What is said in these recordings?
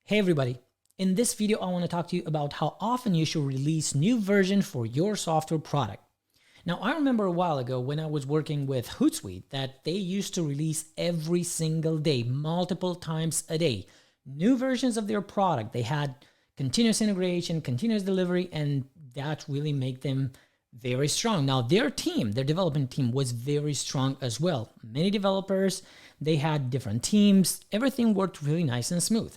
Hey everybody, in this video I want to talk to you about how often you should release new version for your software product. Now I remember a while ago when I was working with Hootsuite that they used to release every single day, multiple times a day, new versions of their product. They had continuous integration, continuous delivery, and that really made them very strong. Now their team, their development team was very strong as well. Many developers, they had different teams, everything worked really nice and smooth.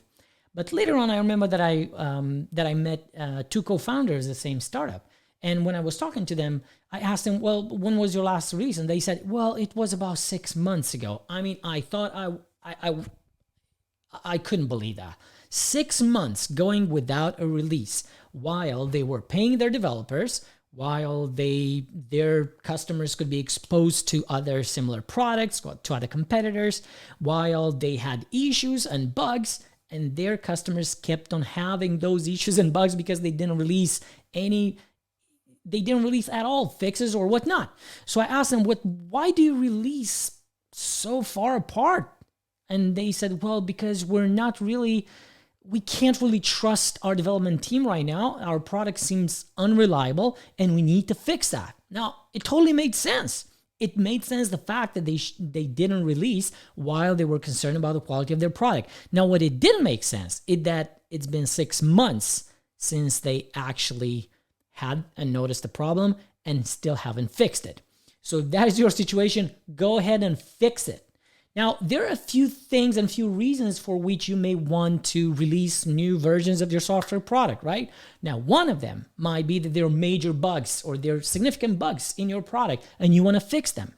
But later on, I remember that I met two co-founders of the same startup. And when I was talking to them, I asked them, well, when was your last release? And they said, well, it was about 6 months ago. I mean, I thought I couldn't believe that. 6 months going without a release while they were paying their developers, while their customers could be exposed to other similar products, to other competitors, while they had issues and bugs. And their customers kept on having those issues and bugs because they didn't release at all fixes or whatnot. So I asked them, why do you release so far apart? And they said, well, because we can't really trust our development team right now. Our product seems unreliable and we need to fix that. Now, it totally made sense. It made sense, the fact that they didn't release while they were concerned about the quality of their product. Now, what it didn't make sense is that it's been 6 months since they actually had and noticed the problem and still haven't fixed it. So if that is your situation, go ahead and fix it. Now, there are a few things and few reasons for which you may want to release new versions of your software product, right? Now, one of them might be that there are major bugs or there are significant bugs in your product and you want to fix them.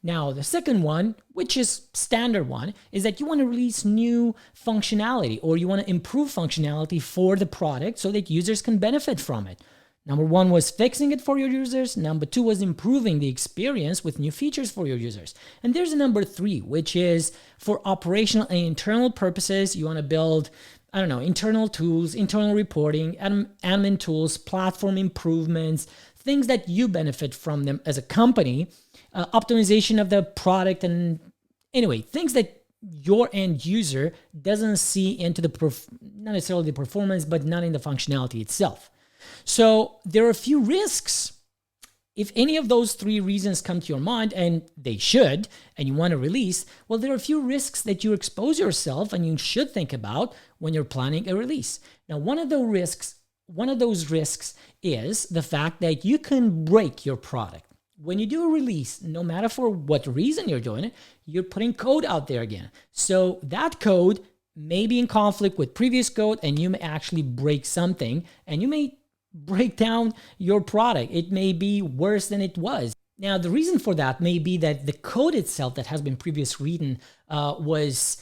Now, the second one, which is standard one, is that you want to release new functionality or you want to improve functionality for the product so that users can benefit from it. Number one was fixing it for your users. Number two was improving the experience with new features for your users. And there's a number three, which is for operational and internal purposes. You want to build, internal tools, internal reporting, admin tools, platform improvements, things that you benefit from them as a company, optimization of the product, and anyway, things that your end user doesn't see into not necessarily the performance, but not in the functionality itself. So there are a few risks. If any of those three reasons come to your mind, and they should, and you want to release, well, there are a few risks that you expose yourself and you should think about when you're planning a release. Now, one of those risks is the fact that you can break your product. When you do a release, no matter for what reason you're doing it, you're putting code out there again. So that code may be in conflict with previous code and you may actually break something and you may break down your product. It may be worse than it was. Now, the reason for that may be that the code itself that has been previously written was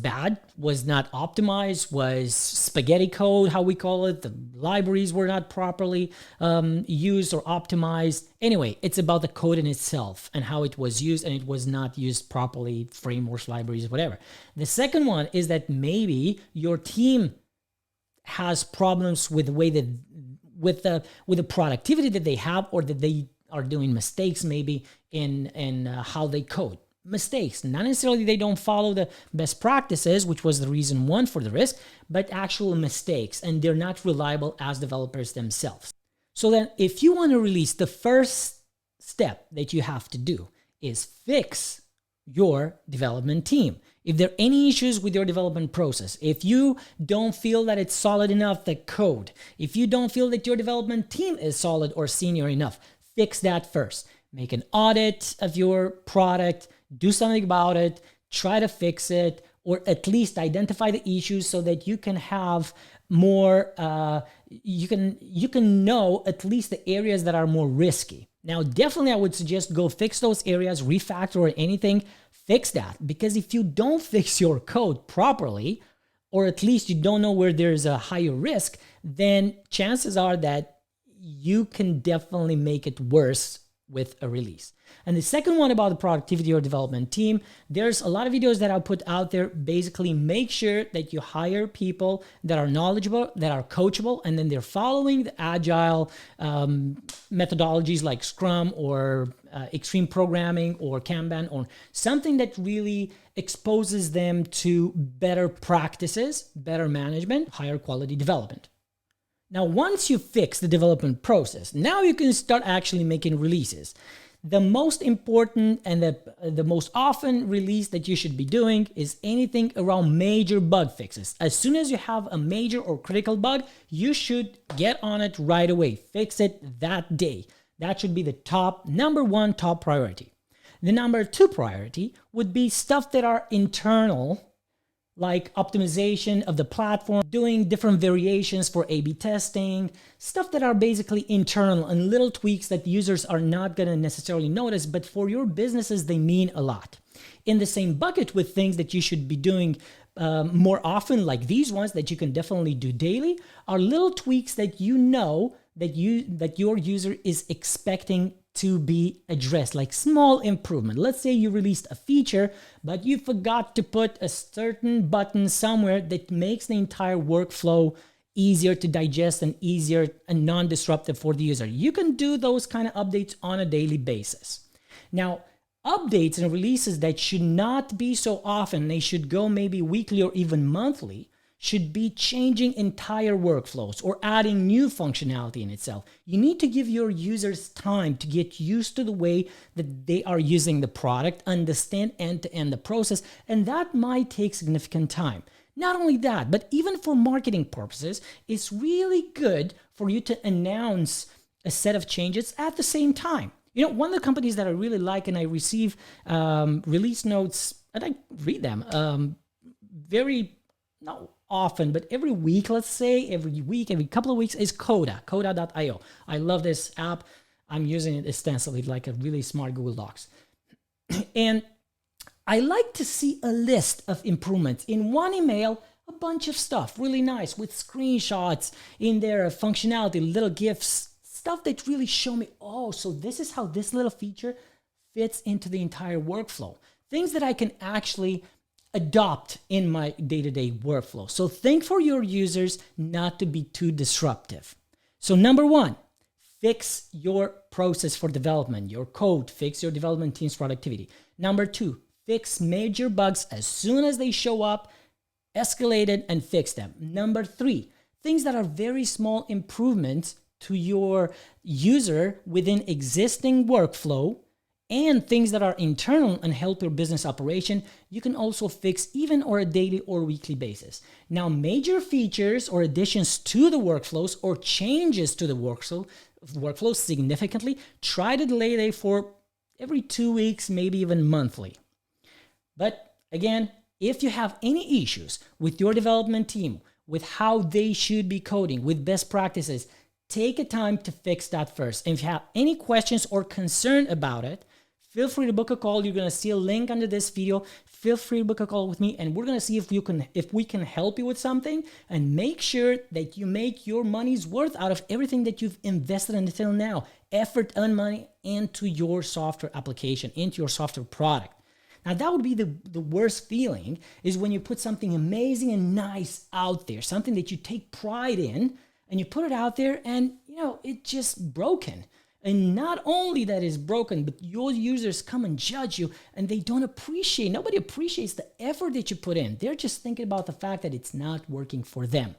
bad, was not optimized, was spaghetti code, how we call it. The libraries were not properly used or optimized. Anyway, it's about the code in itself and how it was used, and it was not used properly, frameworks, libraries, whatever. The second one is that maybe your team has problems with the way that with the productivity that they have, or that they are doing mistakes maybe in how they code. Mistakes, not necessarily they don't follow the best practices, which was the reason one for the risk, but actual mistakes, and they're not reliable as developers themselves. So then if you want to release, the first step that you have to do is fix your development team. If there are any issues with your development process, if you don't feel that it's solid enough, the code, if you don't feel that your development team is solid or senior enough, fix that first. Make an audit of your product, do something about it, try to fix it, or at least identify the issues so that you can have more, you can know at least the areas that are more risky. Now, definitely I would suggest go fix those areas, refactor or anything, fix that. Because if you don't fix your code properly, or at least you don't know where there's a higher risk, then chances are that you can definitely make it worse with a release. And the second one about the productivity or development team, there's a lot of videos that I'll put out there. Basically, make sure that you hire people that are knowledgeable, that are coachable, and then they're following the agile methodologies like Scrum or extreme programming or Kanban, or something that really exposes them to better practices, better management, higher quality development. Now, once you fix the development process, now you can start actually making releases. The most important and the most often release that you should be doing is anything around major bug fixes. As soon as you have a major or critical bug, you should get on it right away. Fix it that day. That should be the number one top priority. The number two priority would be stuff that are internal, like optimization of the platform, doing different variations for A/B testing, stuff that are basically internal and little tweaks that users are not going to necessarily notice, but for your businesses, they mean a lot. In the same bucket with things that you should be doing more often, like these ones that you can definitely do daily, are little tweaks that you know that your user is expecting to be addressed, like small improvement. Let's say you released a feature, but you forgot to put a certain button somewhere that makes the entire workflow easier to digest and easier and non-disruptive for the user. You can do those kind of updates on a daily basis. Now, updates and releases that should not be so often, they should go maybe weekly or even monthly, should be changing entire workflows or adding new functionality in itself. You need to give your users time to get used to the way that they are using the product, understand end-to-end the process, and that might take significant time. Not only that, but even for marketing purposes, it's really good for you to announce a set of changes at the same time. You know, one of the companies that I really like, and I receive release notes, and I read them not often, but every week, let's say, every couple of weeks, is Coda.io. I love this app. I'm using it extensively, like a really smart Google Docs. And I like to see a list of improvements. In one email, a bunch of stuff, really nice, with screenshots in there, functionality, little GIFs, stuff that really show me, oh, so this is how this little feature fits into the entire workflow. Things that I can actually adopt in my day-to-day workflow. So think for your users not to be too disruptive. So number one, fix your process for development, your code, fix your development team's productivity. Number two, fix major bugs as soon as they show up, escalate it and fix them. Number three, things that are very small improvements to your user within existing workflow, and things that are internal and help your business operation, you can also fix even on a daily or weekly basis. Now, major features or additions to the workflows or changes to the workflow significantly, try to delay them for every 2 weeks, maybe even monthly. But again, if you have any issues with your development team, with how they should be coding, with best practices, take a time to fix that first. And if you have any questions or concern about it, feel free to book a call. You're going to see a link under this video. Feel free to book a call with me, and we're going to see if we can help you with something, and make sure that you make your money's worth out of everything that you've invested until now, effort and money into your software application, into your software product. Now, that would be the worst feeling, is when you put something amazing and nice out there, something that you take pride in, and you put it out there and, it's just broken. And not only that is broken, but your users come and judge you, and they don't appreciate, nobody appreciates the effort that you put in. They're just thinking about the fact that it's not working for them.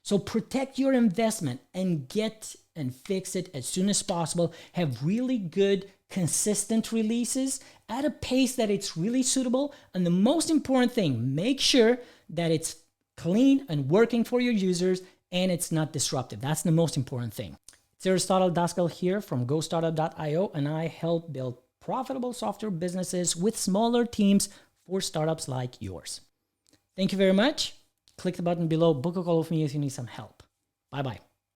So protect your investment and get and fix it as soon as possible. Have really good, consistent releases at a pace that it's really suitable. And the most important thing, make sure that it's clean and working for your users and it's not disruptive. That's the most important thing. It's Aristotel Dascal here from GoStartup.io, and I help build profitable software businesses with smaller teams for startups like yours. Thank you very much. Click the button below, book a call with me if you need some help. Bye-bye.